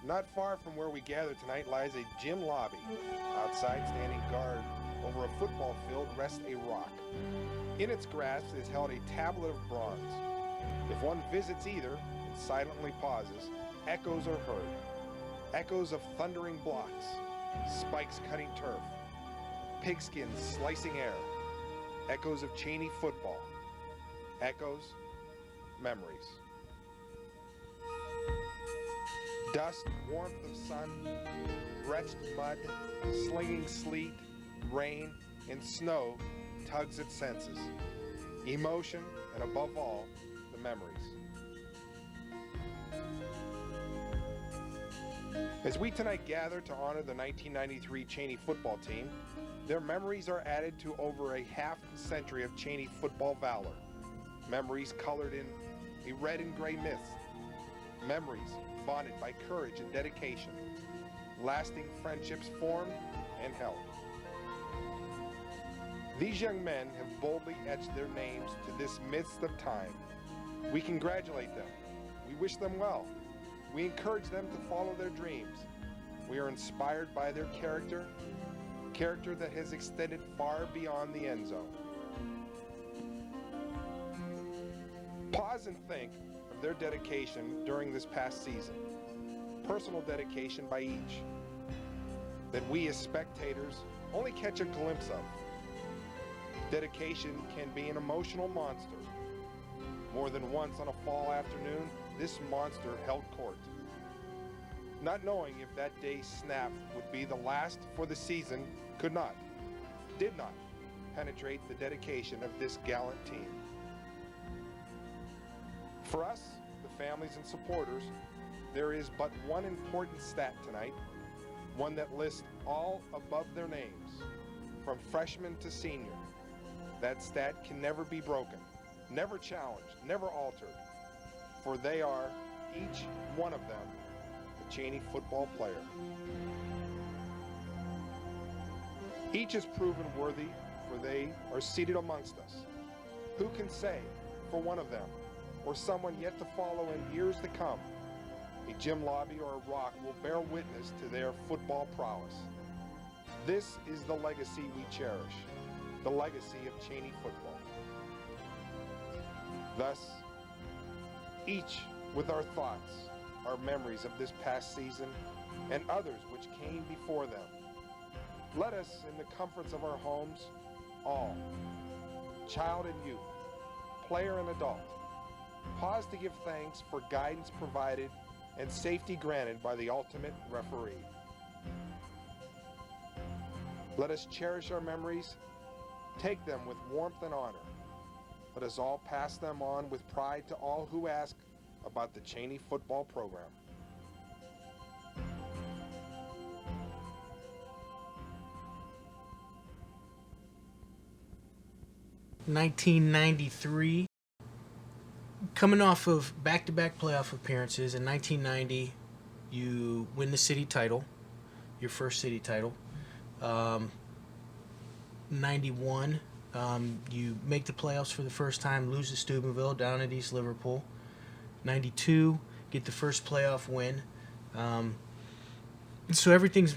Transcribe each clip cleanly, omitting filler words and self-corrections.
Not far from where we gather tonight lies a gym lobby. Outside, standing guard over a football field, rests a rock. In its grasp is held a tablet of bronze. If one visits either and silently pauses, echoes are heard. Echoes of thundering blocks, spikes cutting turf, pigskins slicing air, echoes of Chaney football, echoes, memories. Dust, warmth of sun, wretched mud, slinging sleet, rain, and snow tugs at senses. Emotion, and above all, the memories. As we tonight gather to honor the 1993 Chaney football team, their memories are added to over a half century of Chaney football valor. Memories colored in a red and gray mist. Memories bonded by courage and dedication. Lasting friendships formed and held. These young men have boldly etched their names to this midst of time. We congratulate them. We wish them well. We encourage them to follow their dreams. We are inspired by their character that has extended far beyond the end zone. Pause and think of their dedication during this past season. Personal dedication by each, that we as spectators only catch a glimpse of. Dedication can be an emotional monster. More than once on a fall afternoon, this monster held court. Not knowing if that day's snap would be the last for the season, did not penetrate the dedication of this gallant team. For us, the families and supporters, there is but one important stat tonight, one that lists all above their names, from freshman to senior. That stat can never be broken, never challenged, never altered, for they are, each one of them, a Chaney football player. Each is proven worthy, for they are seated amongst us. Who can say, for one of them, or someone yet to follow in years to come, a gym lobby or a rock will bear witness to their football prowess. This is the legacy we cherish, the legacy of Chaney football. Thus, each with our thoughts, our memories of this past season, and others which came before them. Let us, in the comforts of our homes, all, child and youth, player and adult, pause to give thanks for guidance provided and safety granted by the ultimate referee. Let us cherish our memories, take them with warmth and honor. Let us all pass them on with pride to all who ask about the Chaney football program. (1993), coming off of back-to-back playoff appearances. In 1990, you win the city title, your first city title. 91, you make the playoffs for the first time, lose to Steubenville down at East Liverpool. 92, get the first playoff win. So everything's,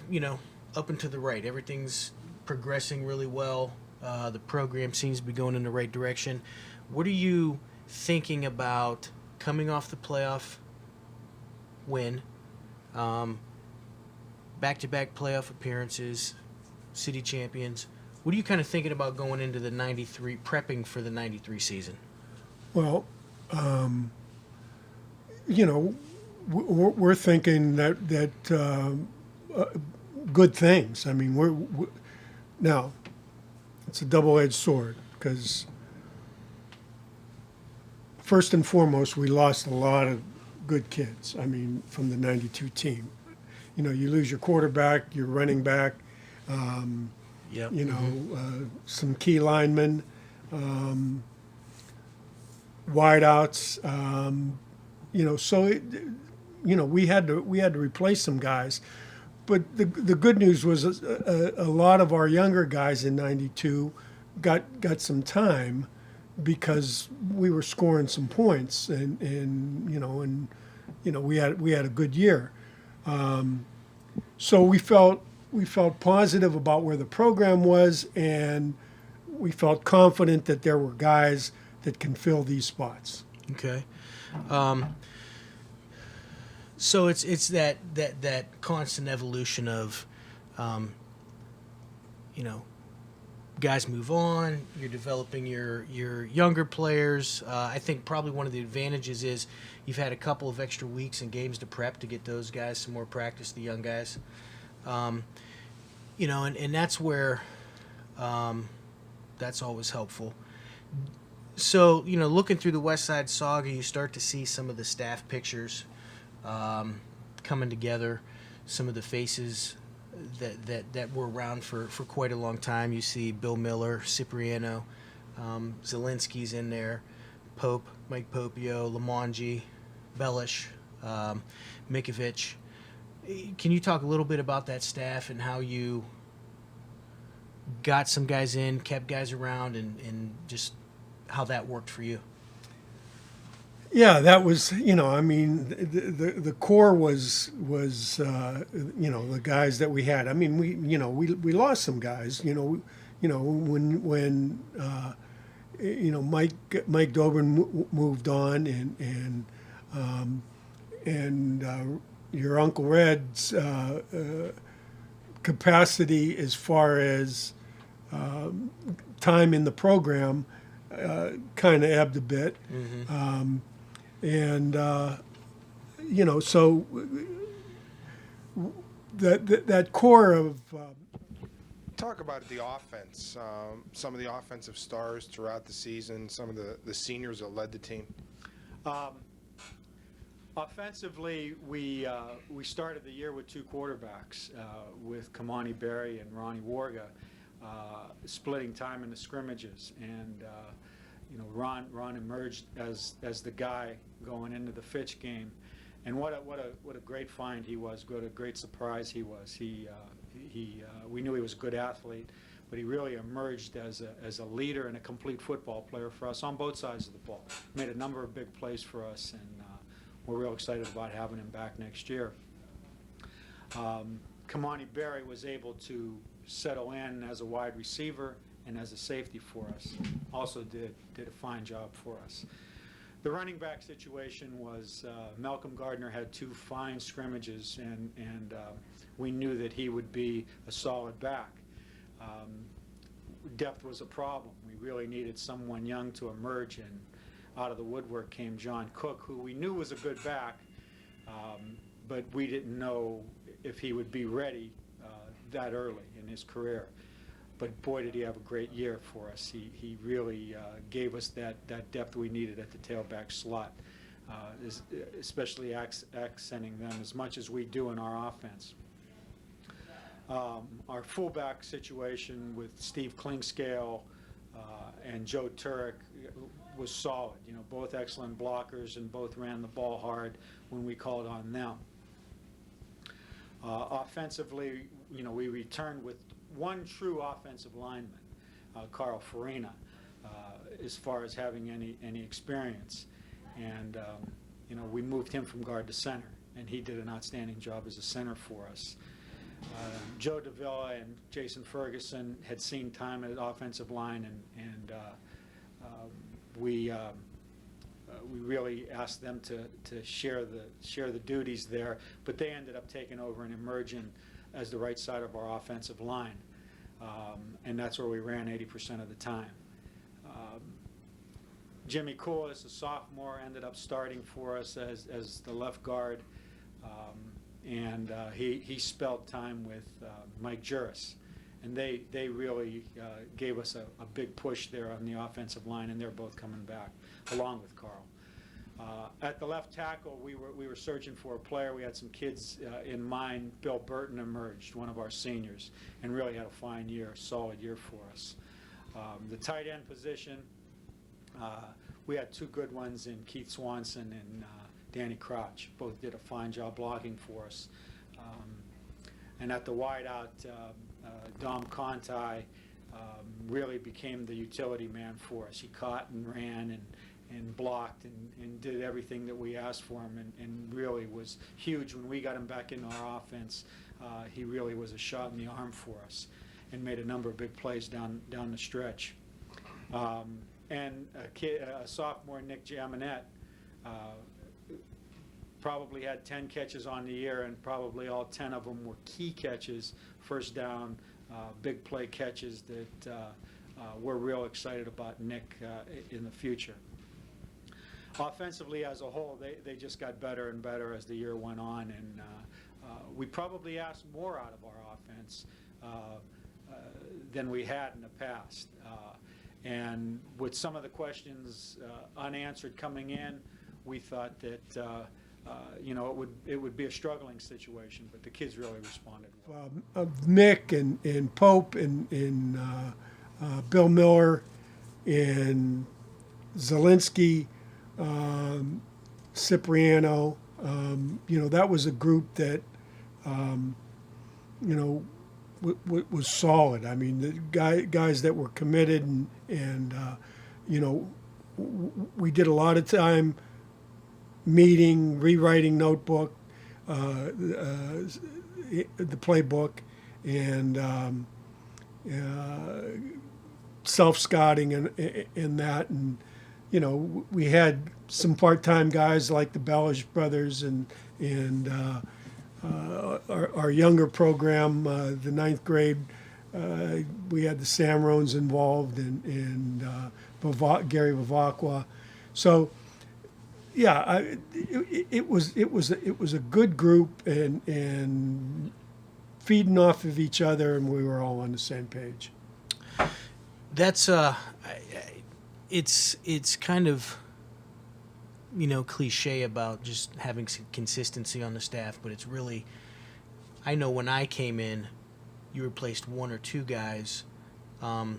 up and to the right. Everything's progressing really well. The program seems to be going in the right direction. What are you thinking about coming off the playoff win, back-to-back playoff appearances, city champions? What are you kind of thinking about going into the 93, prepping for the 93 season? Well, we're thinking that good things. I mean, we're now it's a double-edged sword because first and foremost, we lost a lot of good kids. I mean, from the 92 team. You lose your quarterback, your running back, Yep. Some key linemen, wideouts. We had to replace some guys. But the good news was a lot of our younger guys in 92 got some time because we were scoring some points and we had a good year. So we felt positive about where the program was, and we felt confident that there were guys that can fill these spots. Okay. So it's that constant evolution of, you know, guys move on. You're developing your younger players. I think probably one of the advantages is you've had a couple of extra weeks and games to prep to get those guys some more practice, the young guys. You know, and that's where that's always helpful. So, you know, looking through the West Side Saga, you start to see some of the staff pictures coming together, some of the faces that were around for quite a long time. You see Bill Miller, Cipriano, Zielinski's in there, Pope, Mike Popio, Lamonji, Bellish, Mikovic. Can you talk a little bit about that staff and how you got some guys in, kept guys around, and just how that worked for you? Yeah, that was, you know, I mean, the core was you know, the guys that we had. I mean, we lost some guys, when you know, Mike Dobrin moved on, and your Uncle Red's capacity as far as time in the program kind of ebbed a bit. Mm-hmm. And you know, so that core of Talk about the offense. Some of the offensive stars throughout the season. Some of the seniors that led the team. Offensively, we started the year with two quarterbacks, with Kamani Berry and Ronnie Warga, splitting time in the scrimmages, and you know, Ron emerged as the guy going into the Fitch game, and what a great find he was. What a great surprise he was. We knew he was a good athlete, but he really emerged as a leader and a complete football player for us on both sides of the ball. Made a number of big plays for us, and we're real excited about having him back next year. Kamani Berry was able to settle in as a wide receiver and as a safety for us. Also did a fine job for us. The running back situation was Malcolm Gardner had two fine scrimmages, and we knew that he would be a solid back. Depth was a problem. We really needed someone young to emerge, and out of the woodwork came John Cook, who we knew was a good back, but we didn't know if he would be ready that early in his career. But boy, did he have a great year for us. He really gave us that depth we needed at the tailback slot, especially accenting them as much as we do in our offense. Our fullback situation with Steve Klingscale and Joe Turek was solid. You know, both excellent blockers and both ran the ball hard when we called on them. Offensively, you know, we returned with one true offensive lineman, Carl Farina, as far as having any experience, and you know, we moved him from guard to center, and he did an outstanding job as a center for us. Joe Davila and Jason Ferguson had seen time at offensive line, and we really asked them to share the duties there, but they ended up taking over and emerging as the right side of our offensive line, and that's where we ran 80% of the time. Jimmy Coolis, a sophomore, ended up starting for us as the left guard, and he spelled time with Mike Juris, and they really gave us a big push there on the offensive line, and they're both coming back along with Carl. At the left tackle, we were searching for a player. We had some kids in mind. Bill Burton emerged, one of our seniors, and really had a fine year, solid year for us. The tight end position, we had two good ones in Keith Swanson and Danny Crouch. Both did a fine job blocking for us. And at the wideout, Dom Conti really became the utility man for us. He caught and ran and blocked and did everything that we asked for him, and really was huge when we got him back into our offense. He really was a shot in the arm for us and made a number of big plays down the stretch. And a sophomore, Nick Jaminet, probably had 10 catches on the year, and probably all 10 of them were key catches, first down, big play catches that we're real excited about Nick in the future. Offensively as a whole, they just got better and better as the year went on, and we probably asked more out of our offense than we had in the past. And with some of the questions unanswered coming in, we thought that it would be a struggling situation, but the kids really responded well. Mick and Pope and Bill Miller and Zielinski, Cipriano, that was a group that, was solid. I mean, the guys that were committed, and we did a lot of time meeting, rewriting notebook, the playbook, and self-scouting and that. And, we had some part-time guys like the Bellish brothers and our younger program, the ninth grade, we had the Samrones involved and Gary Vivacqua. So, yeah, it was a good group and feeding off of each other, and we were all on the same page. That's it's kind of cliche about just having some consistency on the staff, but it's really, I know when I came in, you replaced one or two guys, and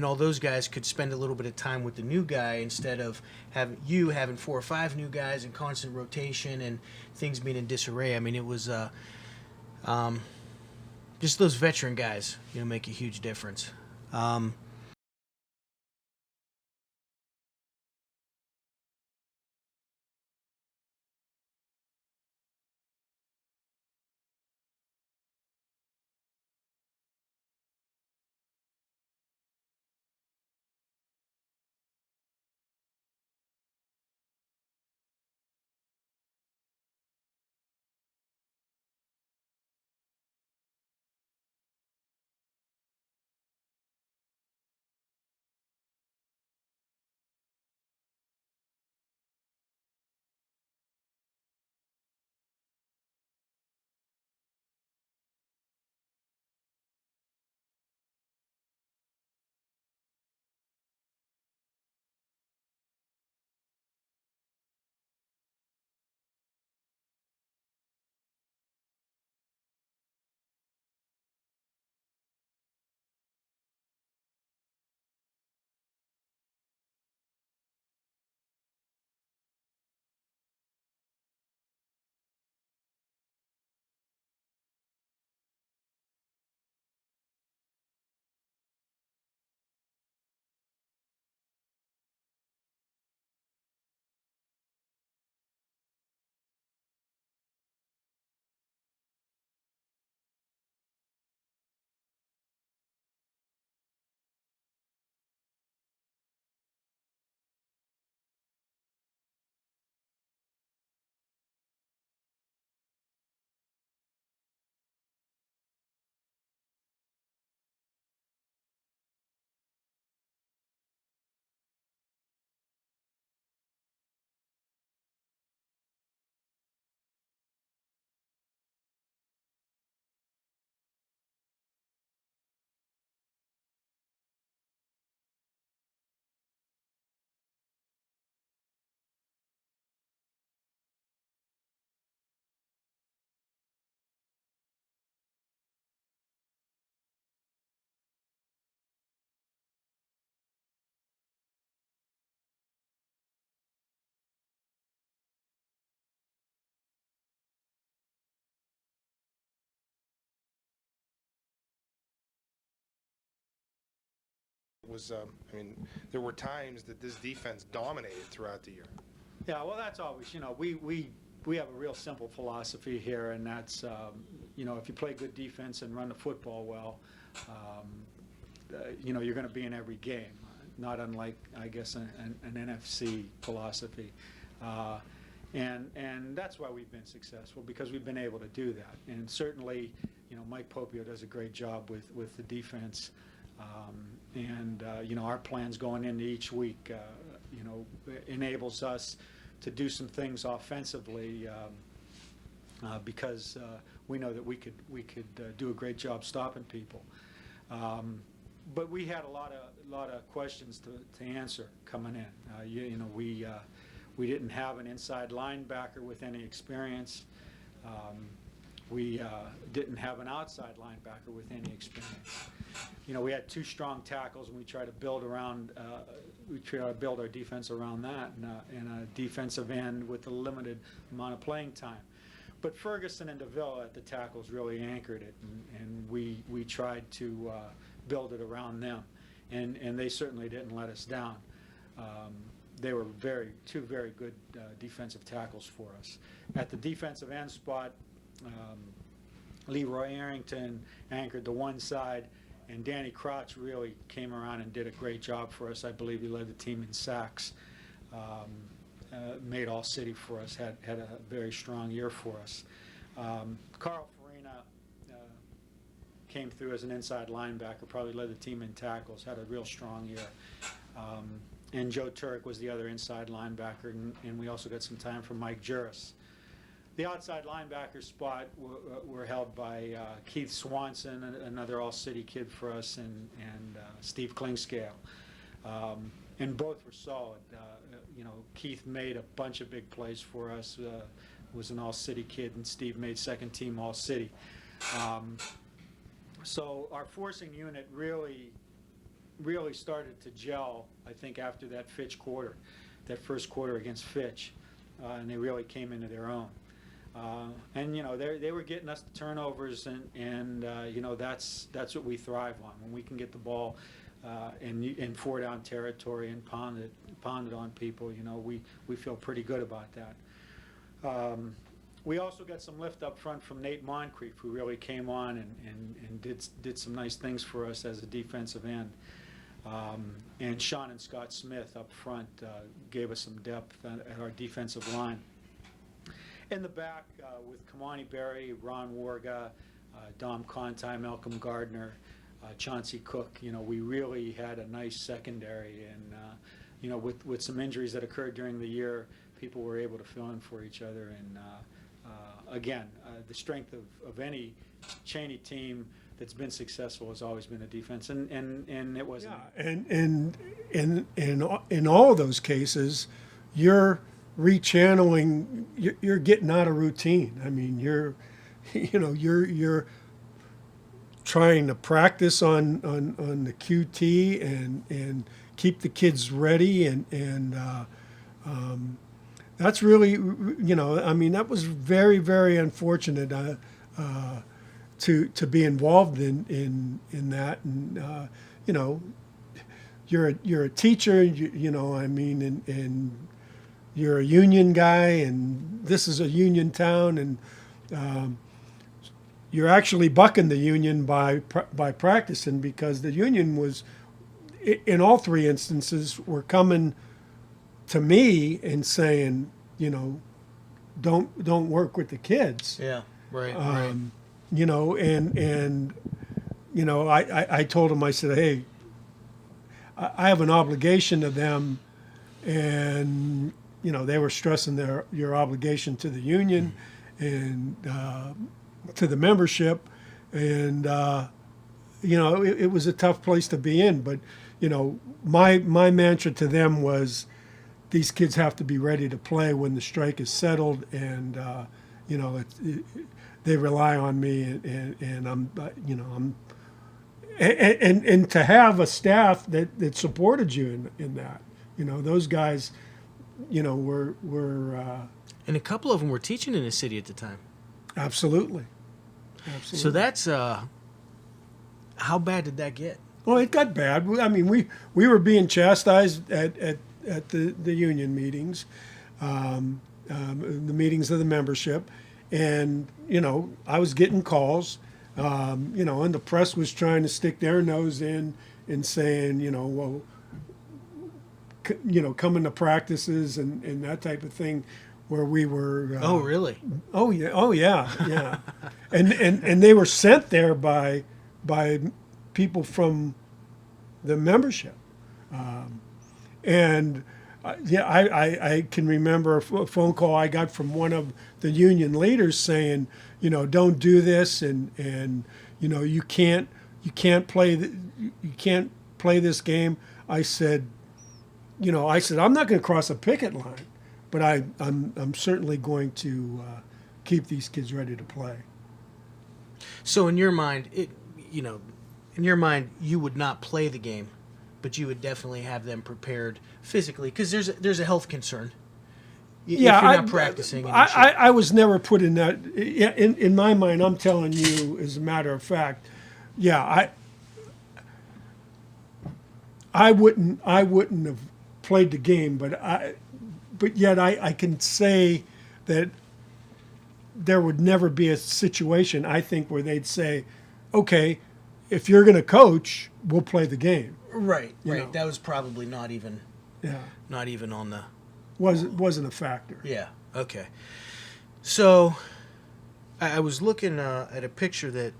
all those guys could spend a little bit of time with the new guy instead of having 4 or 5 new guys in constant rotation and things being in disarray. I mean, it was just those veteran guys, make a huge difference. was, I mean, there were times that this defense dominated throughout the year. Yeah, well, that's always, we have a real simple philosophy here, and that's, if you play good defense and run the football well, you're going to be in every game, not unlike, I guess, an NFC philosophy. And that's why we've been successful, because we've been able to do that. And certainly, Mike Popio does a great job with the defense. Our plans going into each week, enables us to do some things offensively because we know that we could do a great job stopping people. But we had a lot of questions to answer coming in. We didn't have an inside linebacker with any experience. We didn't have an outside linebacker with any experience. We had two strong tackles, and we try to build around. We try to build our defense around that, and a defensive end with a limited amount of playing time. But Ferguson and DeVille at the tackles really anchored it, and we tried to build it around them, and they certainly didn't let us down. They were two very good defensive tackles for us. At the defensive end spot, Leroy Arrington anchored the one side, and Danny Crotch really came around and did a great job for us. I believe he led the team in sacks, made all city for us, had a very strong year for us. Carl Farina came through as an inside linebacker, probably led the team in tackles, had a real strong year. And Joe Turek was the other inside linebacker, and we also got some time from Mike Juris. The outside linebacker spot were held by Keith Swanson, another all-city kid for us, and Steve Klingscale. And both were solid. Keith made a bunch of big plays for us, was an all-city kid, and Steve made second team all-city. So our forcing unit really started to gel, I think, after that Fitch quarter, that first quarter against Fitch, and they really came into their own. They were getting us the turnovers, and that's what we thrive on. When we can get the ball in four-down territory and pound it on people, we feel pretty good about that. We also got some lift up front from Nate Moncrief, who really came on and did some nice things for us as a defensive end. And Sean and Scott Smith up front gave us some depth at our defensive line. In the back, with Kamani Berry, Ron Warga, Dom Conti, Malcolm Gardner, Chauncey Cook, we really had a nice secondary. And, with some injuries that occurred during the year, people were able to fill in for each other. And, again, the strength of any Chaney team that's been successful has always been a defense, and it wasn't. Yeah, and in all of those cases, you're rechanneling. You're getting out of routine. I mean, you're trying to practice on the QT and keep the kids ready, and that's really, I mean, that was very, very unfortunate. To be involved in that, and you're a teacher, I mean, and you're a union guy, and this is a union town, and you're actually bucking the union by practicing, because the union was, in all three instances, were coming to me and saying, don't work with the kids. Yeah, right. I told him, I said, hey, I have an obligation to them, and they were stressing your obligation to the union and to the membership, and it was a tough place to be in. But my mantra to them was, these kids have to be ready to play when the strike is settled, and they rely on me, and I'm and to have a staff that supported you in that, those guys, were and a couple of them were teaching in the city at the time. Absolutely. So that's how bad did that get? Oh, it got bad. I mean, we were being chastised at the union meetings, the meetings of the membership, and I was getting calls, and the press was trying to stick their nose in and saying, well, coming to practices and that type of thing, where we were. Oh, really? Oh yeah. Oh yeah. Yeah. and they were sent there by people from the membership, and I can remember a phone call I got from one of the union leaders saying, don't do this, and you can't play you can't play this game. I said I'm not going to cross a picket line, but I'm certainly going to keep these kids ready to play. So in your mind, you would not play the game, but you would definitely have them prepared physically, because there's a health concern. If you're not practicing. I was never put in that. In my mind, I'm telling you, as a matter of fact, I wouldn't have played the game, but yet I can say that there would never be a situation, I think, where they'd say, okay, if you're going to coach, we'll play the game. Right. That was probably not even on the... Wasn't a factor. Yeah, okay. So I was looking at a picture that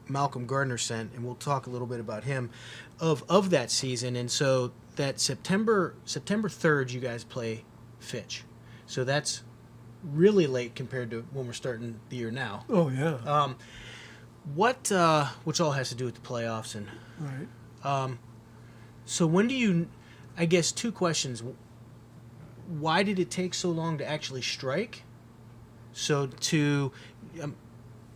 Malcolm Gardner sent, and we'll talk a little bit about him, of that season. And so that September 3rd, you guys play Fitch. So that's really late compared to when we're starting the year now. Oh, yeah. Which all has to do with the playoffs. And right. so when do you, I guess, two questions. Why did it take so long to actually strike? So to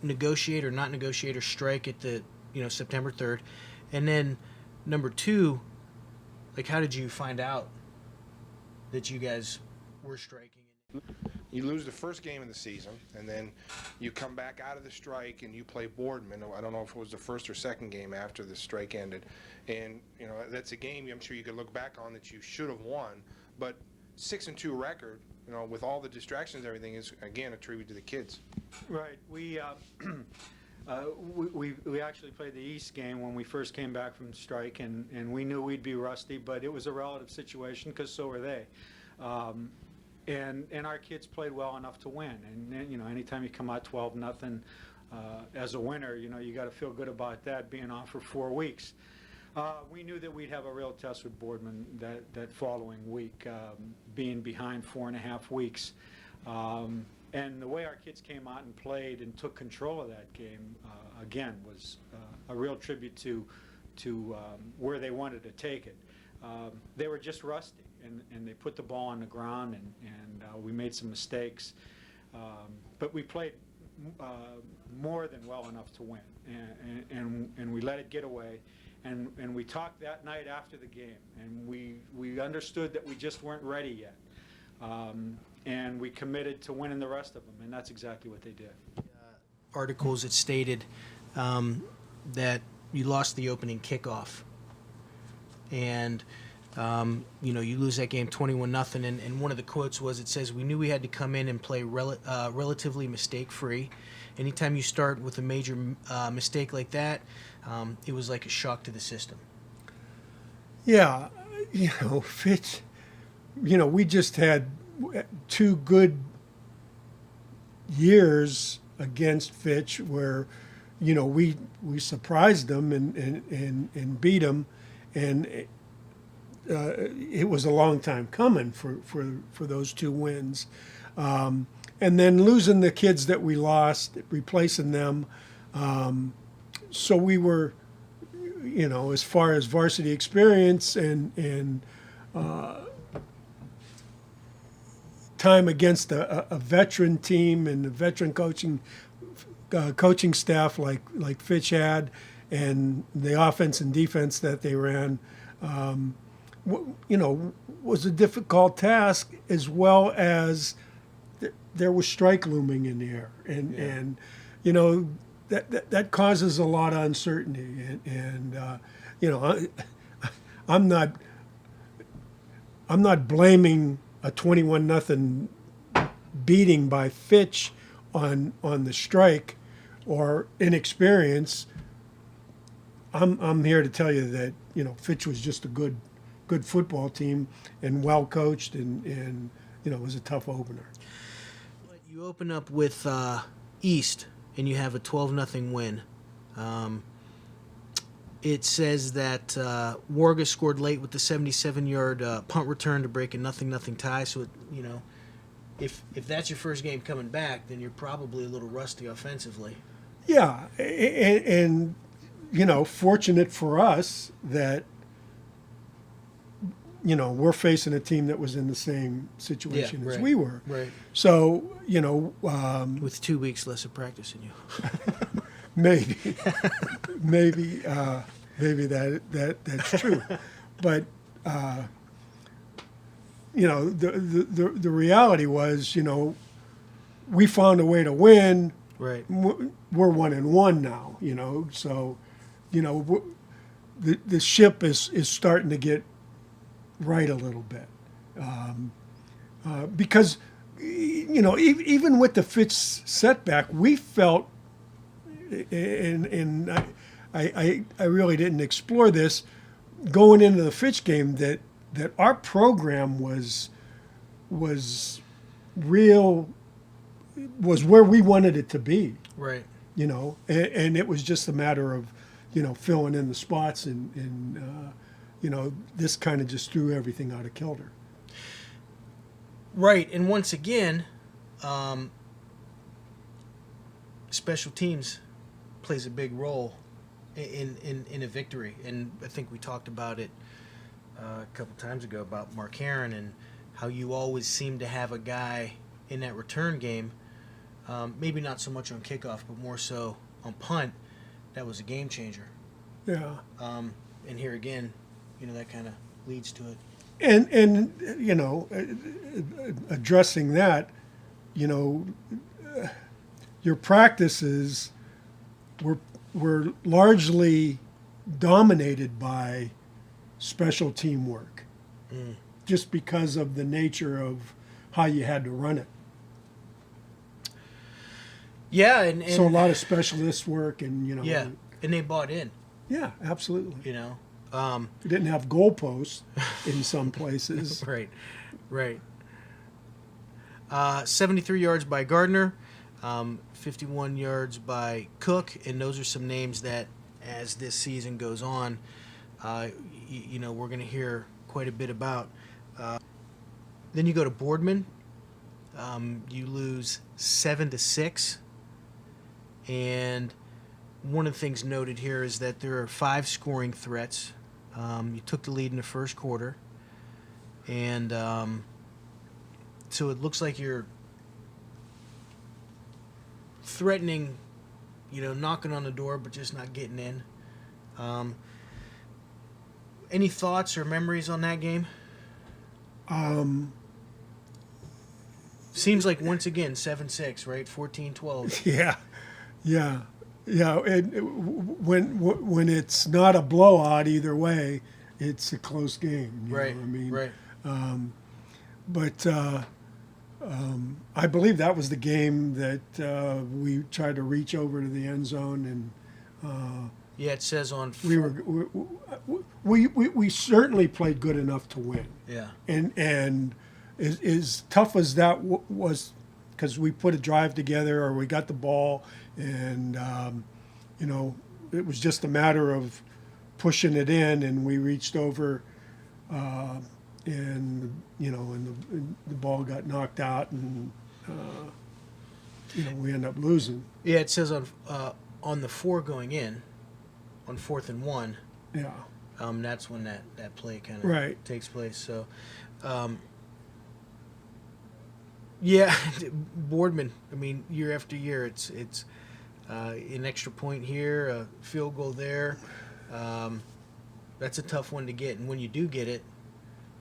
negotiate or not negotiate or strike at the September 3rd, and then number two, like, how did you find out that you guys were striking? You lose the first game of the season, and then you come back out of the strike and you play Boardman. I don't know if it was the first or second game after the strike ended, and that's a game I'm sure you could look back on that you should have won, but 6-2 record, with all the distractions, everything is again attributed to the kids. Right. We actually played the East game when we first came back from strike, and we knew we'd be rusty, but it was a relative situation because so were they. And our kids played well enough to win. And anytime you come out 12-0 as a winner, you got to feel good about that, being off for 4 weeks. We knew that we'd have a real test with Boardman that following week, being behind 4.5 weeks. And the way our kids came out and played and took control of that game, again, was a real tribute to where they wanted to take it. They were just rusty, and they put the ball on the ground, and we made some mistakes. But we played more than well enough to win, and we let it get away. And we talked that night after the game, and we understood that we just weren't ready yet. And we committed to winning the rest of them, and that's exactly what they did. Articles that stated that you lost the opening kickoff, and you lose that game 21-0. And one of the quotes was, it says, "We knew we had to come in and play relatively mistake-free. Anytime you start with a major mistake like that, it was like a shock to the system." Yeah, Fitch. We just had 2 good years against Fitch where, we surprised them and beat them, and it was a long time coming for those 2 wins. And then losing the kids that we lost, replacing them. So we were, as far as varsity experience and time against a veteran team and a veteran coaching staff like Fitch had, and the offense and defense that they ran, was a difficult task, as well as there was strike looming in the air, and that causes a lot of uncertainty, and you know, I'm not blaming a 21-0 beating by Fitch on the strike or inexperience. I'm here to tell you that, you know, Fitch was just a good football team and well coached, and you know, it was a tough opener. You open up with East, and you have a 12-0 win. It says that Warga scored late with the 77-yard punt return to break a 0-0 tie. So, you know, if that's your first game coming back, then you're probably a little rusty offensively. Yeah, and you know, fortunate for us that, you know, we're facing a team that was in the same situation as we were. Right. So, you know, With 2 weeks less of practice than you. maybe that's true, but you know, the reality was, you know, we found a way to win. Right. We're 1-1 now, you know, so, you know, the ship is starting to get right a little bit, because, you know, even with the Fitch setback, we felt, and I really didn't explore this going into the Fitch game, that our program was where we wanted it to be. Right. You know, and it was just a matter of, you know, filling in the spots, and you know, this kind of just threw everything out of kilter. Right, and once again, special teams plays a big role in a victory, and I think we talked about it a couple times ago about Mark Heron and how you always seem to have a guy in that return game, maybe not so much on kickoff, but more so on punt. That was a game changer. Yeah. And here again, you know, that kind of leads to it. And you know, addressing that, you know, your practices were largely dominated by special team work, just because of the nature of how you had to run it. Yeah, and So a lot of specialist work, and you know. yeah, and they bought in. Yeah, absolutely. You know. We didn't have goalposts in some places. Right. 73 yards by Gardner, 51 yards by Cook, and those are some names that, as this season goes on, you know, we're going to hear quite a bit about. Then you go to Boardman. You lose 7-6, and one of the things noted here is that there are 5 scoring threats. You took the lead in the first quarter, and so it looks like you're threatening, you know, knocking on the door, but just not getting in. Any thoughts or memories on that game? Seems like, once again, 7-6, right? 14-12. Yeah. When it's not a blowout either way, it's a close game. You Right. know what I mean? Right. But I believe that was the game that we tried to reach over to the end zone, and Yeah, it says on. we certainly played good enough to win. Yeah. And as tough as that was, because we put a drive together, or we got the ball, and you know, it was just a matter of pushing it in, and we reached over, and you know, and the ball got knocked out, and you know, we end up losing. Yeah, it says on the 4 going in, on 4th and 1. Yeah. That's when that play kind of Right. takes place. So, yeah, Boardman. I mean, year after year, it's an extra point here, a field goal there. That's a tough one to get, and when you do get it,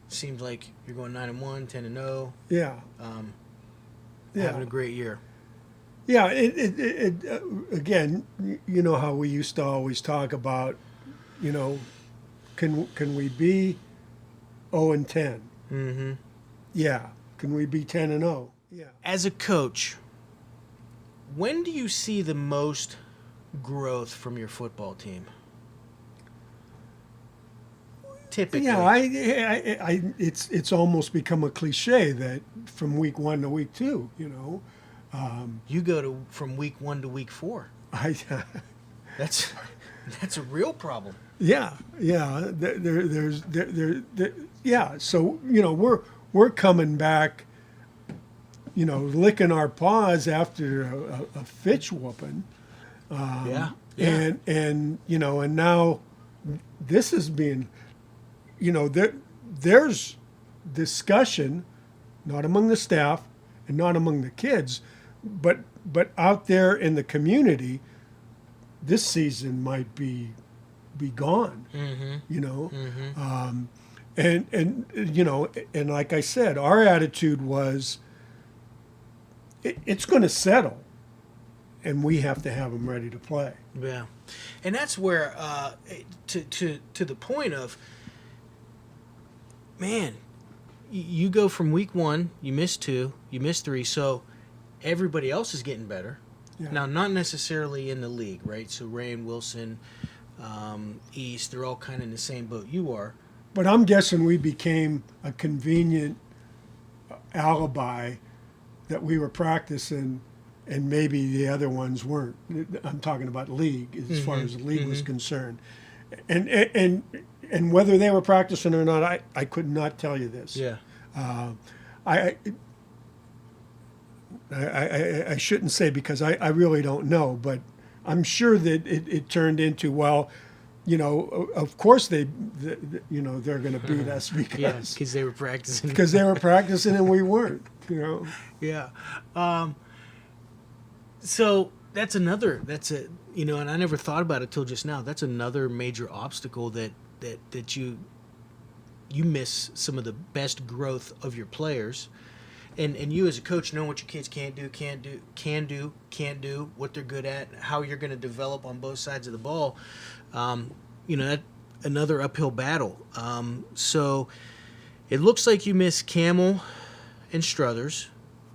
seems like you're going 9-1, 10-0. Yeah. Having a great year. Yeah, it again, you know how we used to always talk about, you know, can we be 0-10? Mm-hmm. Yeah. Can we be 10-0? Yeah. As a coach, when do you see the most growth from your football team? Typically. Yeah, it's almost become a cliche that from week 1 to week 2, you know. You go from week 1 to week 4. That's a real problem. Yeah. Yeah. So you know, we're coming back, you know, licking our paws after a Fitch whooping. Yeah. And you know, and now this is being, you know, there's discussion, not among the staff and not among the kids, but out there in the community, this season might be gone. Mm-hmm. You know, Mm-hmm. and you know, and like I said, our attitude was it's going to settle, and we have to have them ready to play. Yeah, and that's where to the point of, man, you go from week 1, you miss 2, you miss 3, so everybody else is getting better. Yeah. Now, not necessarily in the league, right? So Ray and Wilson, East, they're all kind of in the same boat you are. But I'm guessing we became a convenient alibi that we were practicing, and maybe the other ones weren't. I'm talking about league, as far as the league was concerned, and whether they were practicing or not, I could not tell you this. Yeah. I shouldn't say because I really don't know, but I'm sure that it turned into, well, you know, of course you know, they're going to beat us Because they were practicing. because they were practicing and we weren't, you know. Yeah. So that's you know, and I never thought about it till just now. That's another major obstacle that you miss some of the best growth of your players. And you as a coach know what your kids can do, what they're good at, how you're going to develop on both sides of the ball. You know, that another uphill battle. So it looks like you miss Camel and Struthers.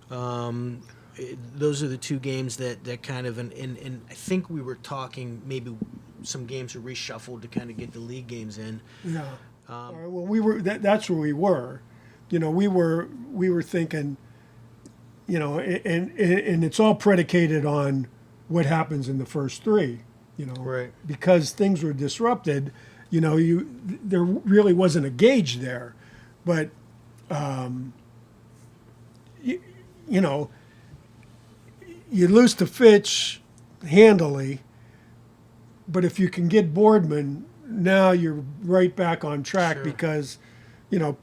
Those are the two games that kind of, and I think we were talking maybe some games are reshuffled to kind of get the league games in. Yeah. All right, well, we were. That's where we were. You know, we were thinking. You know, and it's all predicated on what happens in the first 3. You know, Right. Because things were disrupted. You know, there really wasn't a gauge there, but you know, you lose to Fitch handily. But if you can get Boardman, now you're right back on track. Sure. Because, you know,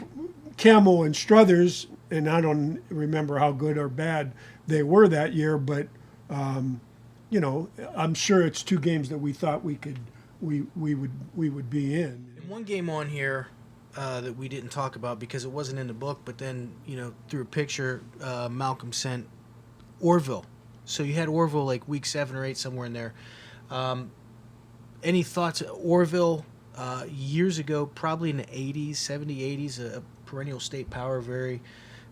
Camel and Struthers, and I don't remember how good or bad they were that year, but you know, I'm sure it's 2 games that we thought we would be in. And one game on here that we didn't talk about because it wasn't in the book, but then, you know, through a picture, Malcolm sent Orville. So you had Orville like week 7 or 8, somewhere in there. Any thoughts? Orville, years ago, probably in the 80s, 70s, 80s, a perennial state power, very,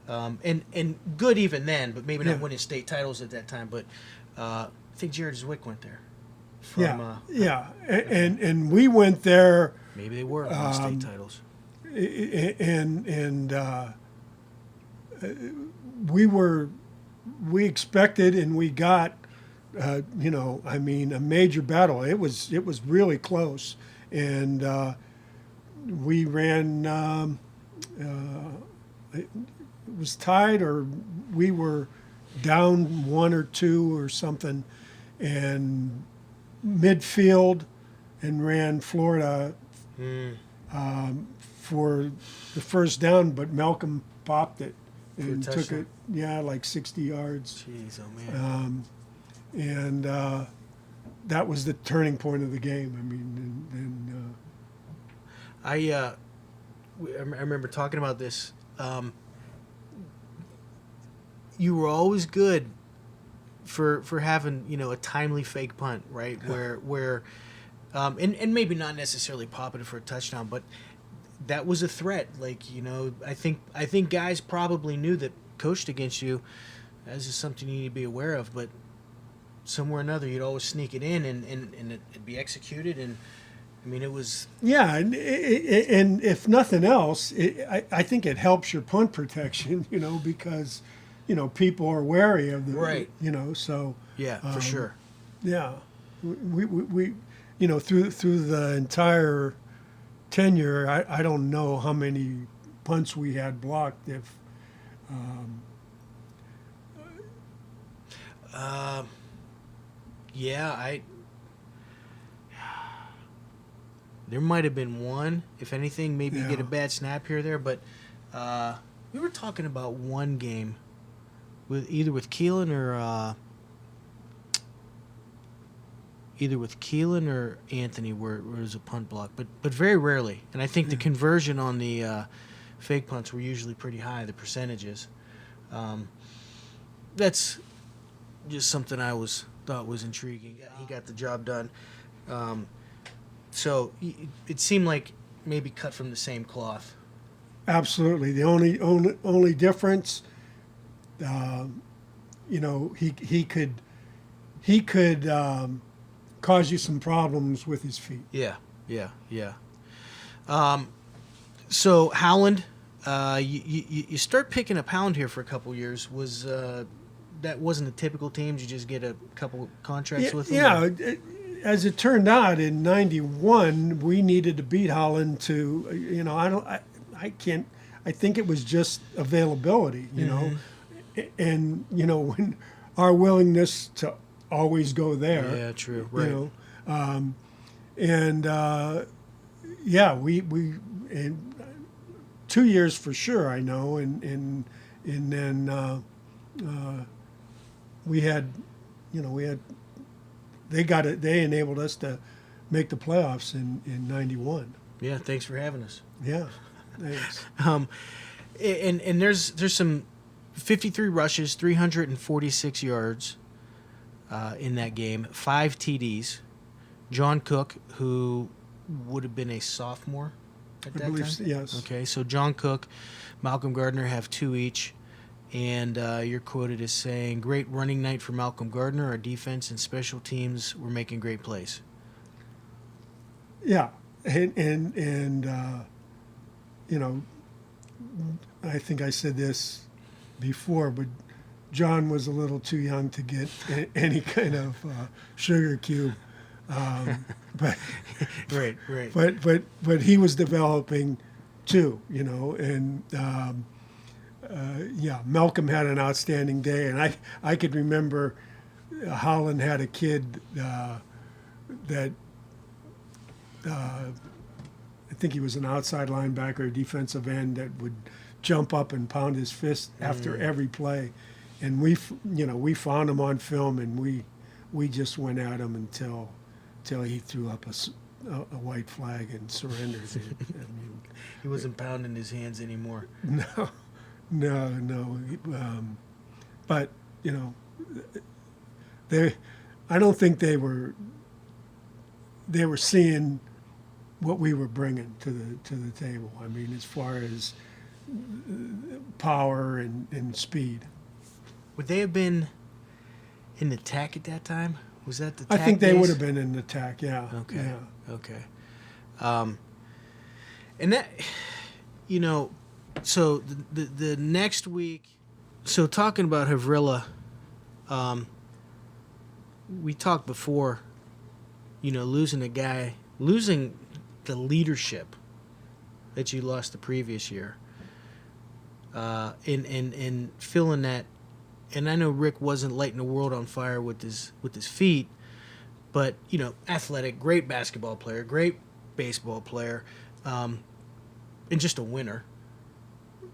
and good even then, but maybe not winning state titles at that time. But I think Jared Zwick went there. From, and we went there. Maybe they were winning state titles. And we expected and we got, you know, I mean, a major battle. It was really close, and we ran. It was tied, or we were down 1 or 2 or something, and midfield, and ran Florida for the first down, but Malcolm popped it and took it, like 60 yards. Jeez, oh man. And that was the turning point of the game. I mean, I remember talking about this. You were always good for having, you know, a timely fake punt, right? Where And maybe not necessarily popping it for a touchdown, but that was a threat. Like, I think guys probably knew that coached against you. This is something you need to be aware of, but somewhere or another, you'd always sneak it in, and it'd be executed. And I mean, it was and if nothing else, I think it helps your punt protection, because people are wary of the Right. So for sure. yeah, we through the entire tenure, I don't know how many punts we had blocked. If there might have been one. If anything, maybe you get a Yeah. bad snap here or there. But we were talking about one game with either with Keelan or Anthony where it was a punt block, but very rarely. And I think the conversion on the fake punts were usually pretty high, the percentages. That's just something I thought was intriguing. He got the job done. So it seemed like maybe cut from the same cloth. absolutely, the only difference, he could cause you some problems with his feet. Yeah. So Howland, you start picking a pound here for a couple years. Was that wasn't a typical teams? You just get a couple contracts with them? Yeah. As it turned out, in '91, we needed to beat Holland to, I think it was just availability, and when our willingness to always go there. Yeah, true. Right. We and 2 years for sure, I know, and then we had they enabled us to make the playoffs in '91. Yeah. Thanks for having us. Yeah, thanks. And there's some 53 rushes, 346 yards in that game, 5 TDs. John Cook, who would have been a sophomore at that believe time? so, yes. Okay, so John Cook, Malcolm Gardner have 2 each. And you're quoted as saying, "Great running night for Malcolm Gardner. Our defense and special teams were making great plays." Yeah, and I think I said this before, but John was a little too young to get any kind of sugar cube, but Right. but he was developing too, and Malcolm had an outstanding day, and I could remember Holland had a kid that I think he was an outside linebacker, a defensive end that would jump up and pound his fist after every play, and we found him on film, and we just went at him until he threw up a white flag and surrendered. He wasn't pounding his hands anymore. No. But I don't think they were seeing what we were bringing to the table. I mean, as far as power and speed. Would they have been in the tack at that time? Was that the I tack think they days? would have been in the attack. Yeah. Okay. Yeah. Okay. And that, so the next week, so talking about Havrilla, we talked before, losing the leadership that you lost the previous year, and filling that. And I know Rick wasn't lighting the world on fire with his feet, but athletic, great basketball player, great baseball player, and just a winner.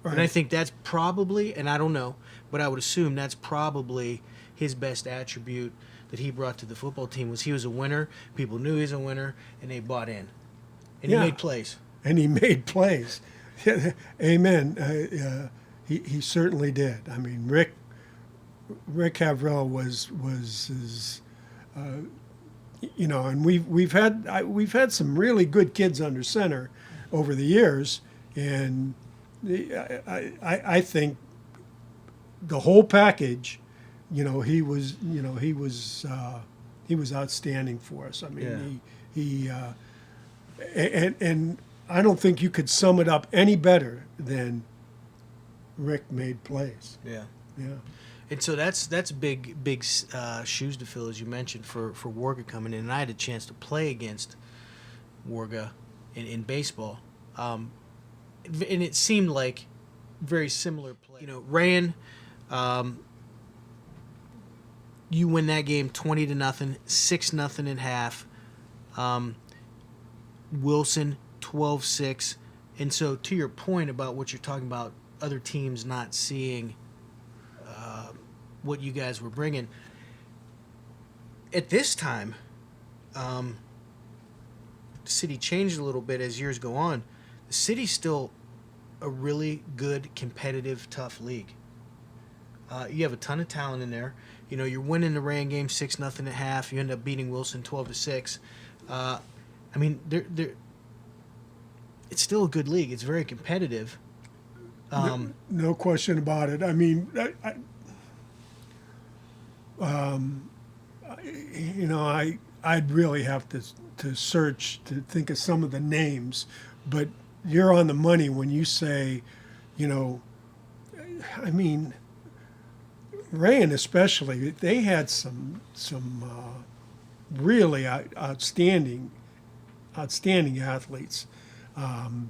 Right. And I think that's probably, and I don't know, but I would assume that's probably his best attribute that he brought to the football team was he was a winner. People knew he was a winner, and they bought in, and he made plays. And he made plays. Amen. He certainly did. I mean, Rick Havrilla was as you know, and we've had some really good kids under center over the years, and I think the whole package, you know, he was outstanding for us. I mean, he and I don't think you could sum it up any better than Rick made plays. Yeah. Yeah. And so that's big shoes to fill, as you mentioned, for Warga coming in. And I had a chance to play against Warga in baseball, and it seemed like very similar play. You know, Rayan, you win that game 20-0, 6-0 in half. Wilson 12-6, and so to your point about what you're talking about, other teams not seeing what you guys were bringing. At this time, the city changed a little bit as years go on. The city's still a really good, competitive, tough league. You have a ton of talent in there. You know, you're winning the Rayan game 6-0 at half. You end up beating Wilson 12-6. I mean, it's still a good league. It's very competitive. No question about it. I mean, I'd really have to search to think of some of the names, but you're on the money when you say, you know, I mean, Rayan especially, they had some really outstanding athletes, and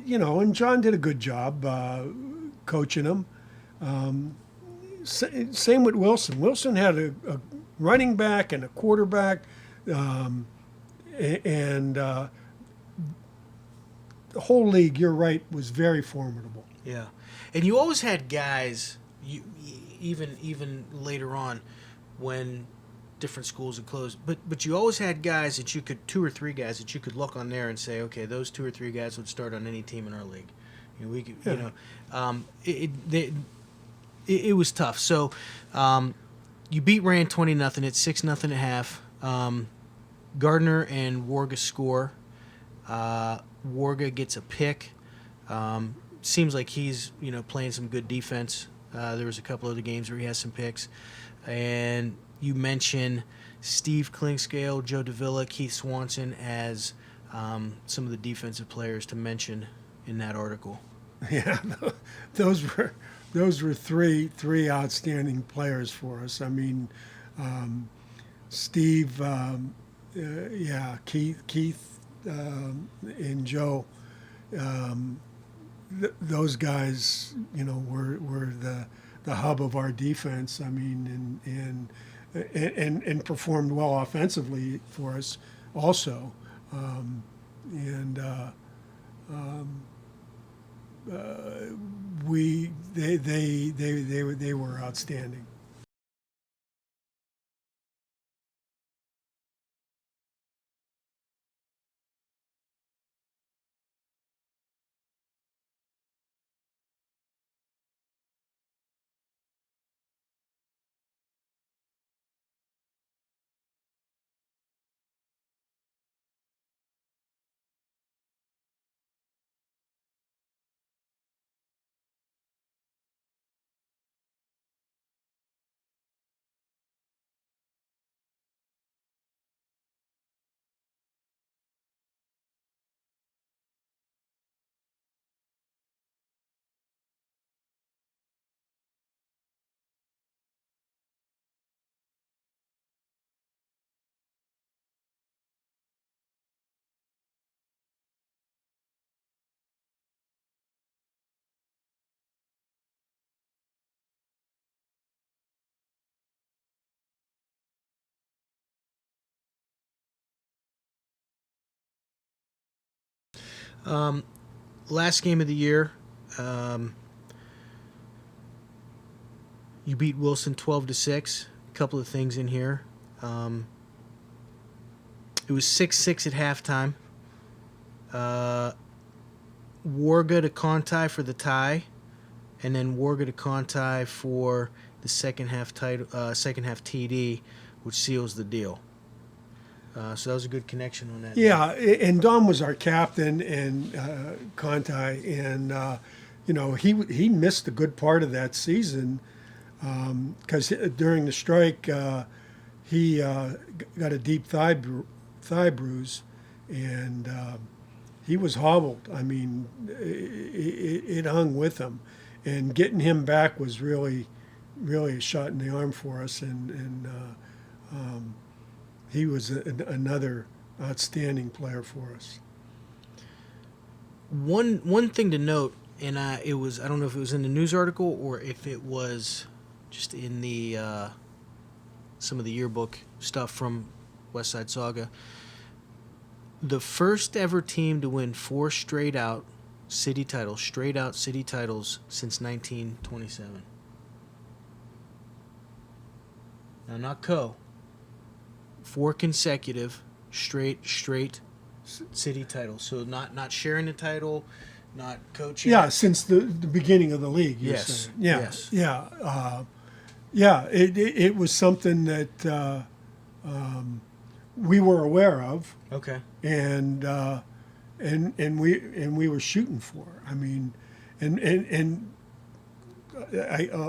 you know, and John did a good job coaching them. Same with Wilson. Wilson had a running back and a quarterback, and the whole league, you're right, was very formidable. Yeah, and you always had guys. Even later on, when different schools had closed, but you always had guys that you could, 2 or 3 guys that you could look on there and say, okay, those 2 or 3 guys would start on any team in our league. You know, we could, Yeah. you know, it was tough. So you beat Rayan 20-0. It's 6-0 at half. Gardner and Warga score. Warga gets a pick. Seems like he's, you know, playing some good defense. There was a couple other games where he has some picks. And you mention Steve Klingscale, Joe Davila, Keith Swanson as some of the defensive players to mention in that article. Yeah, those were three outstanding players for us. I mean, Steve, Keith, and Joe. Those guys, you know, were the hub of our defense. I mean, and performed well offensively for us also. They were outstanding. Last game of the year, you beat Wilson 12-6. A couple of things in here. It was 6-6 at halftime. Warga to Conti for the tie, and then Warga to Conti for the second half TD, which seals the deal. So that was a good connection on that. Yeah, and Don was our captain, and Conti, and he missed a good part of that season because during the strike he got a deep thigh bruise, and he was hobbled. I mean, it hung with him, and getting him back was really a shot in the arm for us, and he was another outstanding player for us. One thing to note, and I don't know if it was in the news article or if it was just in the some of the yearbook stuff from West Side Saga. The first ever team to win 4 straight out city titles since 1927. Now, not co. 4 consecutive straight city titles. So not sharing the title, not coaching. Yeah, since the beginning of the league. You're Yes. saying. Yeah. Yes. Yeah. It was something that we were aware of, Okay. and we were shooting for. I mean, and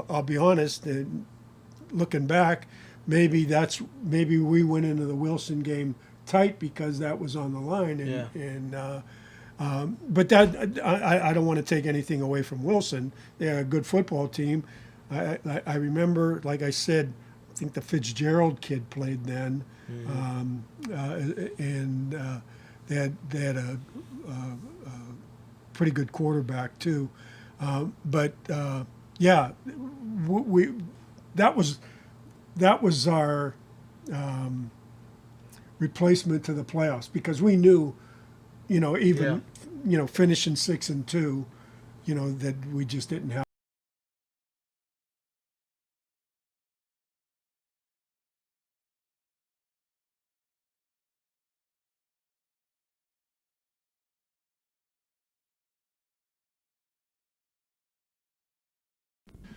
I'll be honest. And looking back, maybe we went into the Wilson game tight because that was on the line, and Yeah. but that I don't want to take anything away from Wilson. They're a good football team. I remember, like I said, I think the Fitzgerald kid played then, and they had a pretty good quarterback too. But yeah, we that was our replacement to the playoffs, because we knew, even finishing 6-2, that we just didn't have.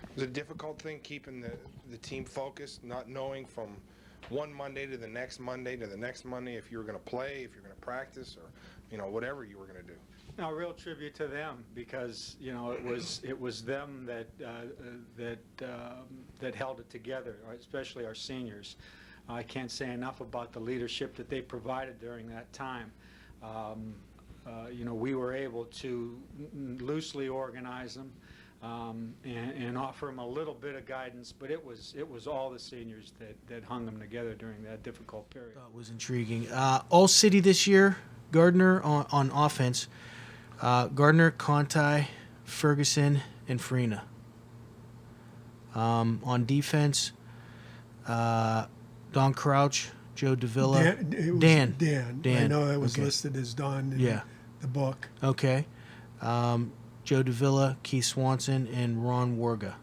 It was a difficult thing keeping the team focused, not knowing from one Monday to the next Monday to the next Monday if you were going to play, if you're going to practice, or whatever you were going to do. No, a real tribute to them, because it was them that held it together, especially our seniors. I can't say enough about the leadership that they provided during that time. We were able to loosely organize them and offer them a little bit of guidance, but it was all the seniors that hung them together during that difficult period. That was intriguing. All city this year, Gardner on offense. Gardner, Conti, Ferguson, and Farina. On defense, Don Crouch, Joe Davila, Dan. I know it was listed as Don in the book. Okay. Joe Davila, Keith Swanson, and Ron Warga.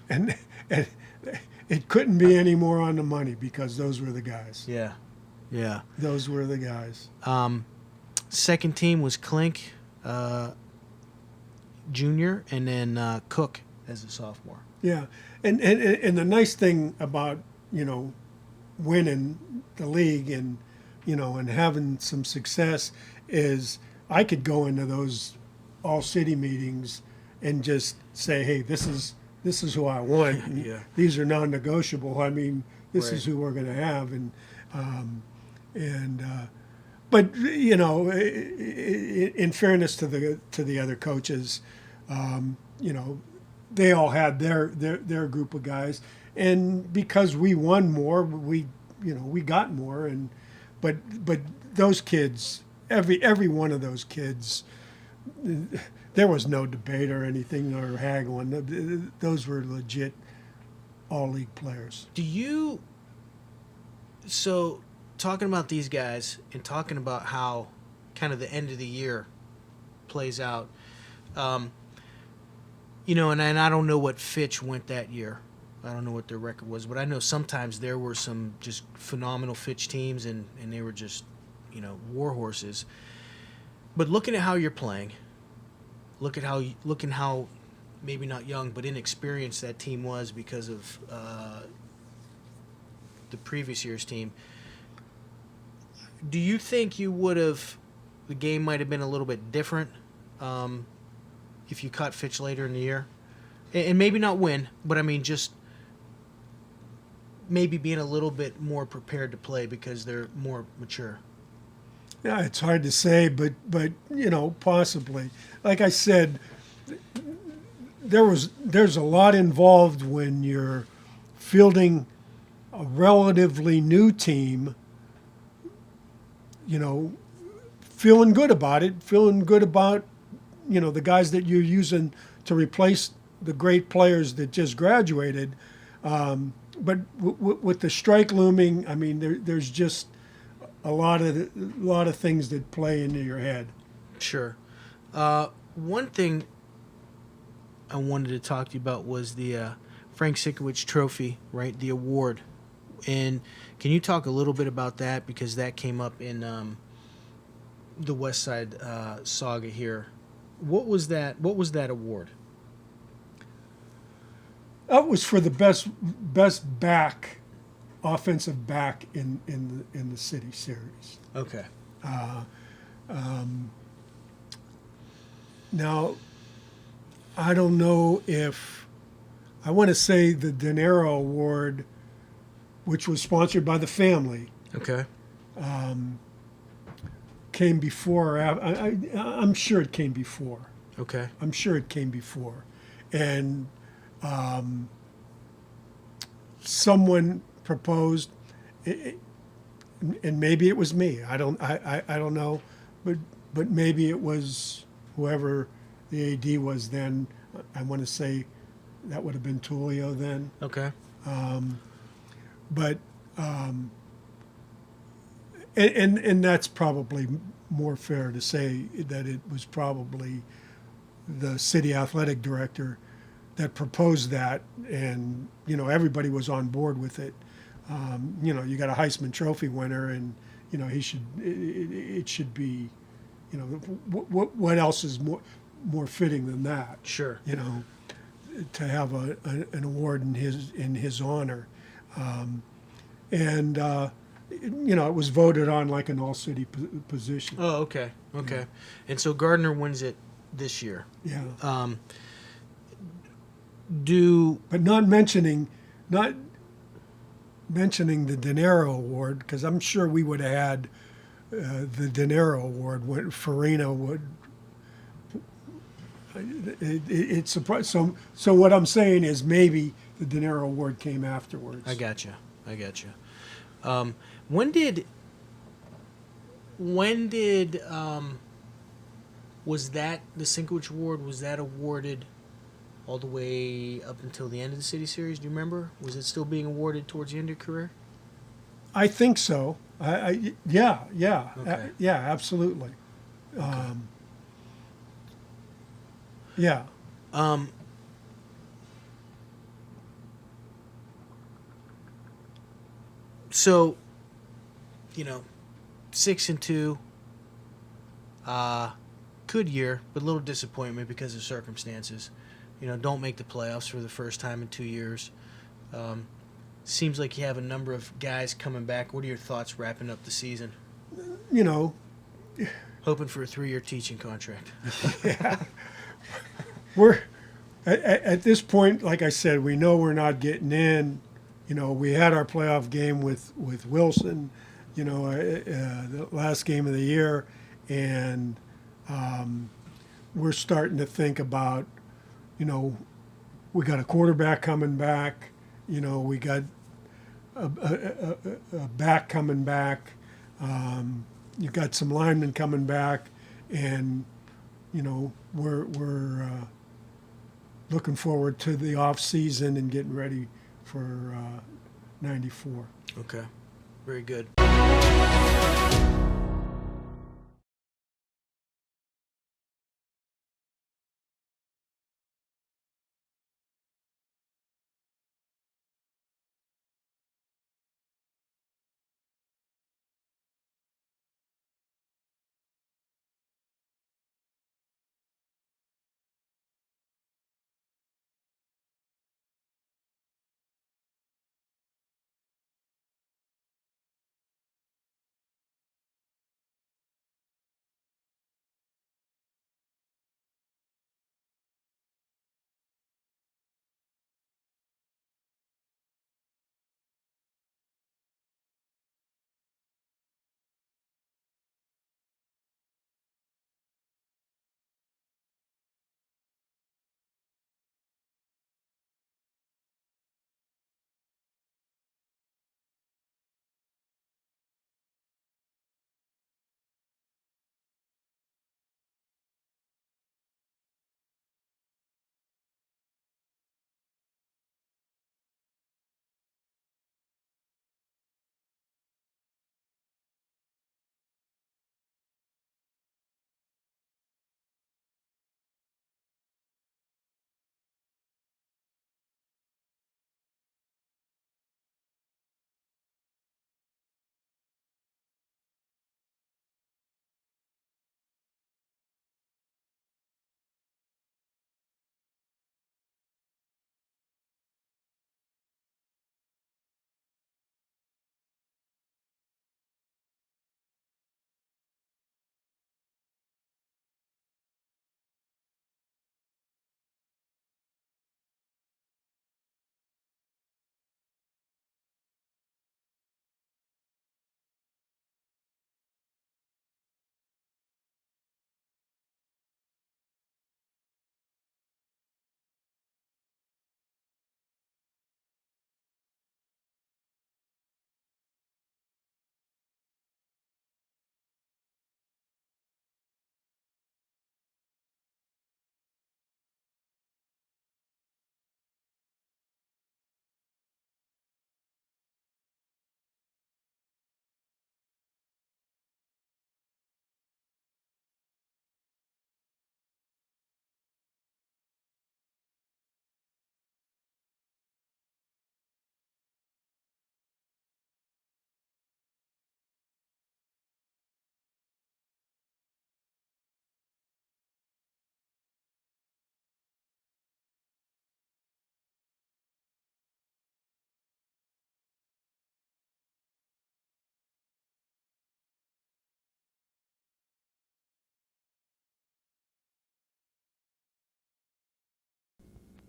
And it couldn't be any more on the money, because those were the guys. Yeah. Those were the guys. Second team was Klink, junior, and then Cook as a sophomore. Yeah, and the nice thing about winning the league and and having some success is I could go into those all city meetings and just say, hey, this is who I want. And these are non-negotiable. I mean, this is who we're going to have, but in fairness to the other coaches, they all had their group of guys, and because we won more, we got more, but those kids, every one of those kids, there was no debate or anything or haggling. Those were legit all-league players. So talking about these guys and talking about how kind of the end of the year plays out, and I don't know what Fitch went that year. I don't know what their record was, but I know sometimes there were some just phenomenal Fitch teams, and they were just, war horses. But looking at how you're playing, looking how maybe not young, but inexperienced that team was because of the previous year's team. Do you think the game might have been a little bit different if you caught Fitch later in the year? And maybe not win, but I mean just maybe being a little bit more prepared to play because they're more mature. Yeah, it's hard to say, but possibly. Like I said, there's a lot involved when you're fielding a relatively new team. Feeling good about it, feeling good about the guys that you're using to replace the great players that just graduated. But with the strike looming, I mean, there's just a lot of things that play into your head. Sure. One thing I wanted to talk to you about was the Frank Sikowicz Trophy, right? The award. And can you talk a little bit about that, because that came up in the West Side saga here. What was that award? That was for the best back, offensive back in the city series. Okay. Now, I don't know if I want to say the De Niro Award, which was sponsored by the family, Okay. came before. I'm sure it came before. Okay. I'm sure it came before, and someone proposed, and maybe it was me. I don't know, but maybe it was whoever the AD was then. I want to say that would have been Tullio then. Okay. But and that's probably more fair to say that it was probably the city athletic director that proposed that, and everybody was on board with it. You got a Heisman Trophy winner, and it should be, what else is more fitting than that? Sure. To have an award in his honor. And it was voted on like an all-city position. Oh, okay. Okay. Yeah. And so Gardner wins it this year. Yeah. But not mentioning the De Niro Award, because I'm sure we would have had the De Niro Award when Farina would. It's surprised. So what I'm saying is maybe the De Niro Award came afterwards. I gotcha. When did was that the Sinkowicz Award? Was that awarded all the way up until the end of the City Series? Do you remember? Was it still being awarded towards the end of your career? I think so. Yeah, Okay. yeah, absolutely. Okay. Yeah. So, 6-2, good year, but a little disappointment because of circumstances. Don't make the playoffs for the first time in 2 years. Seems like you have a number of guys coming back. What are your thoughts wrapping up the season? Hoping for a 3-year teaching contract. Yeah. We're at this point, like I said, we know we're not getting in. We had our playoff game with Wilson, the last game of the year, and we're starting to think about, we got a quarterback coming back, we got a back coming back, you got some linemen coming back, and we're looking forward to the off season and getting ready for 94. Okay. Very good.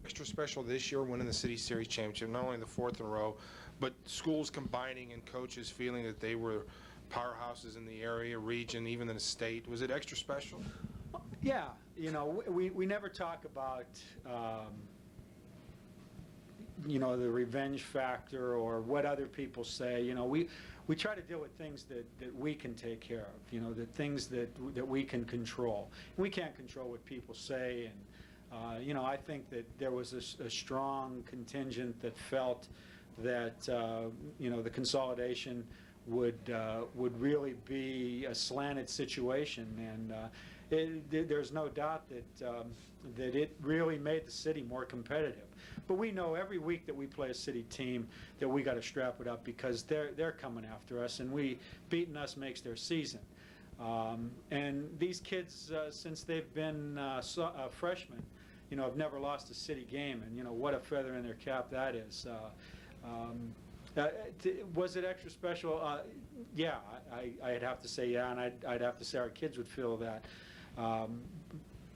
Extra special this year winning the City Series championship, not only the fourth in a row, but schools combining and coaches feeling that they were powerhouses in the area, region, even in the state. Was it extra special? Yeah, you know, we never talk about, you know, the revenge factor or what other people say. You know, we try to deal with things that we can take care of, you know, the things that we can control. We can't control what people say, and, you know, I think that there was a strong contingent that felt that, you know, the consolidation would really be a slanted situation, and there's no doubt that it really made the city more competitive. But we know every week that we play a city team that we got to strap it up because they're coming after us, and beating us makes their season. And these kids, since they've been freshmen, you know, have never lost a city game, and you know what a feather in their cap that is. Was it extra special? Yeah, I'd have to say yeah, and I'd have to say our kids would feel that.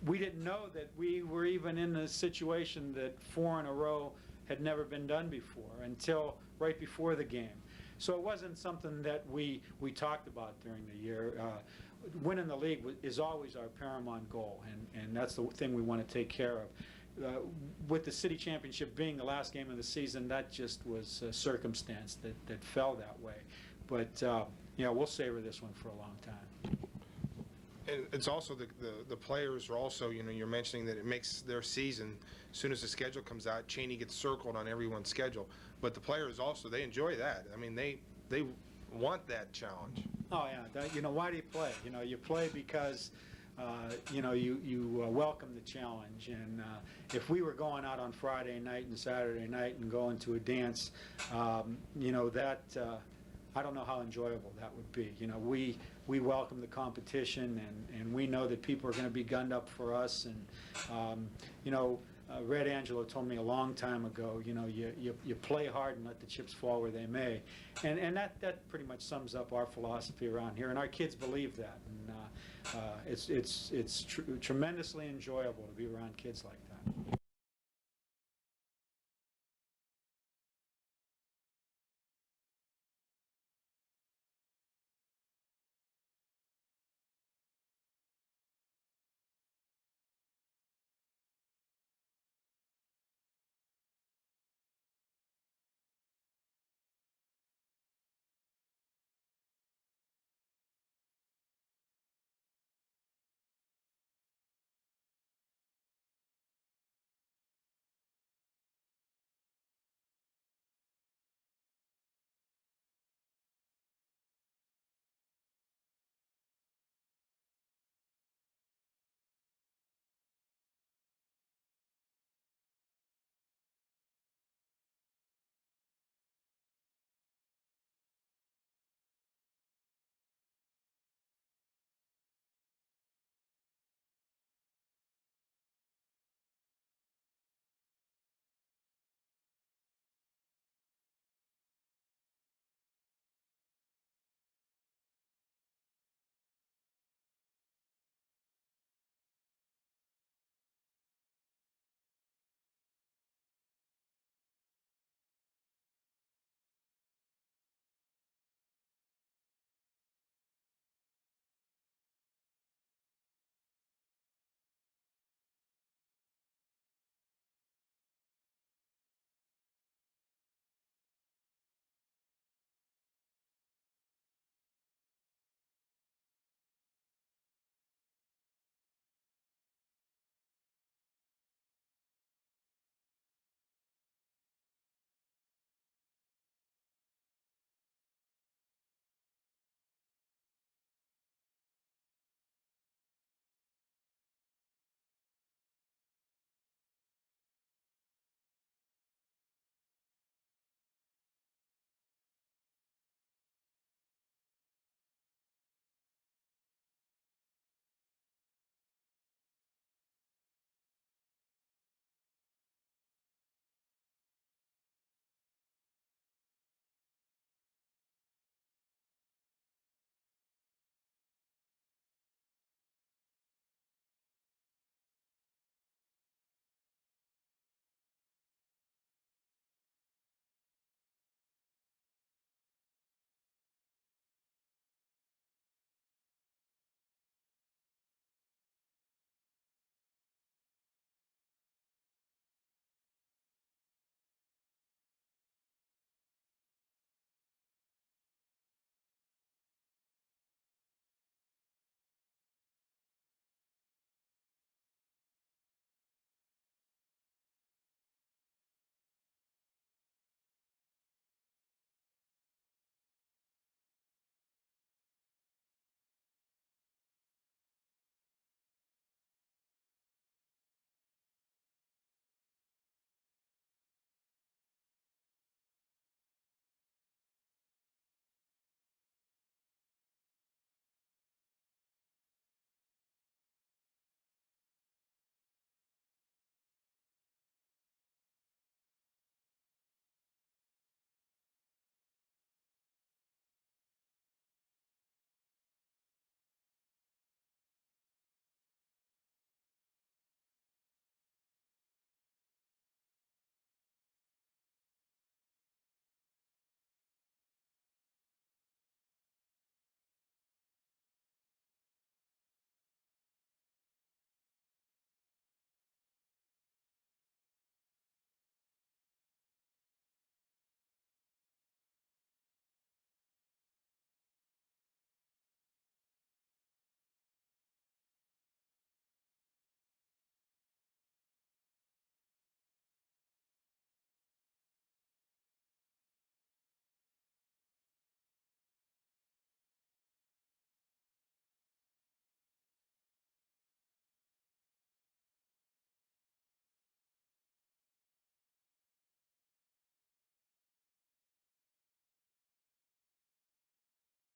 We didn't know that we were even in a situation that 4 in a row had never been done before until right before the game. So it wasn't something that we talked about during the year. Winning the league is always our paramount goal, and that's the thing we want to take care of. With the city championship being the last game of the season, that just was a circumstance that fell that way. But yeah, we'll savor this one for a long time. And it's also the players are also, you know, you're mentioning that it makes their season, as soon as the schedule comes out, Chaney gets circled on everyone's schedule. But the players also, they enjoy that. I mean, they want that challenge. Oh yeah, you know, why do you play? You know, you play because you know, you welcome the challenge. And if we were going out on Friday night and Saturday night and going to a dance, you know, that I don't know how enjoyable that would be. You know, we welcome the competition, and we know that people are going to be gunned up for us. And you know, Red Angelo told me a long time ago, you know, you play hard and let the chips fall where they may, and that pretty much sums up our philosophy around here, and our kids believe that, and it's tremendously enjoyable to be around kids like that.